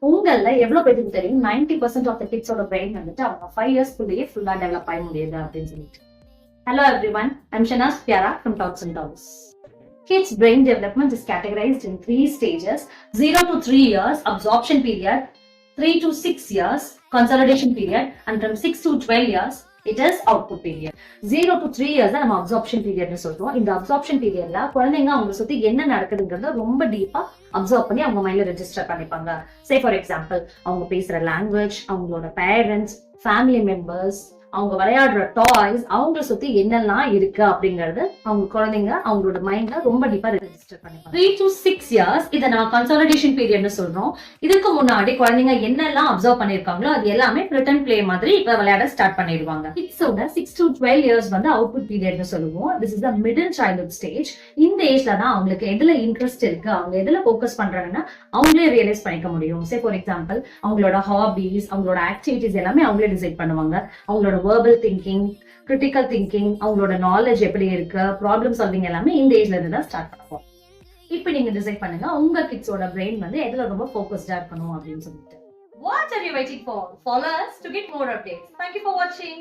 உங்கள எவ்வளவு பேருக்கு தெரியும் 90% ஆஃப் த கிட்ஸோட பிரெயின் வந்துட்டு அவங்க 5 இயர்ஸ்க்குள்ளேயே ஃபுல்லா டெவலப் ஆக முடியுது அப்படின்னு சொல்லிட்டு. Hello everyone, I'm Shahnaz Pyara from Talks and Talks. Kids' brain development is categorized in 3 stages: 0 to 3 years, absorption period; 3 to 6 years, consolidation period; and from 6 to 12 years, it is output period. 0 to 3 years தான் நம்ம absorption பீரியட்னு சொல்றோம். இந்த absorption பீரியட்ல குழந்தைங்க அவங்க சுத்தி என்ன நடக்குதுங்கிறத ரொம்ப டீப்பா அப்சர்வ் பண்ணி அவங்க மைண்ட்ல ரெஜிஸ்டர் பண்ணிப்பாங்க. சே ஃபார் எக்ஸாம்பிள், அவங்க பேசுற லாங்குவேஜ், அவங்களோட பேரண்ட்ஸ், ஃபேமிலி மெம்பர்ஸ், அவங்க விளையாடுற டாய்ஸ், அவங்கள சுத்தி என்னெல்லாம் இருக்கு அப்படிங்கறது அவங்க குழந்தைங்க அவங்களோட மைண்ட்ல ரொம்ப டீப்பா ரெஜிஸ்டர் பண்ணிப்பாங்க. 3 to 6 years இதை நான் கன்சாலிடேஷன் பீரியட்னு சொல்றோம். இதுக்கு முன்னாடி குழந்தைங்க என்னெல்லாம் அப்சர்வ் பண்ணிருக்காங்களோ அது எல்லாமே ரிட்டன் பிளே மாதிரி இப்ப விளையாட ஸ்டார்ட் பண்ணிடுவாங்க. கிட்ஸோட 6 to 12 years வந்து அவுட்புட் பீரியட்னு சொல்லுவோம். This is the middle childhood stage. இந்த ஏஜ்ல தான் அவங்களுக்கு எதுல இன்ட்ரெஸ்ட் இருக்கு, அவங்க எதுல போக்கஸ் பண்றாங்கன்னா அவங்களே ரியலைஸ் பண்ணிக்க முடியும். சே ஃபார் எக்ஸாம்பிள், அவங்களோட ஹாபிஸ், அவங்களோட ஆக்டிவிட்டிஸ் எல்லாமே அவங்களே டிசைட் பண்ணுவாங்க. அவங்களோட verbal thinking, critical thinking, அவங்களோட நாலேஜ் எப்படி இருக்கு, ப்ராப்ளம் சால்விங் எல்லாமே இந்த ஏஜ்ல இருந்து தான் ஸ்டார்ட் பண்ணுவோம். இப்போ நீங்க டிசைட் பண்ணுங்க உங்க கிட்ஸோட பிரெயின் வந்து எதுல ரொம்ப ஃபோக்கஸ்டா இருக்கணும் அப்படின்னு சொல்லிட்டு. What are you waiting for? Follow us to get more updates. Thank you for watching.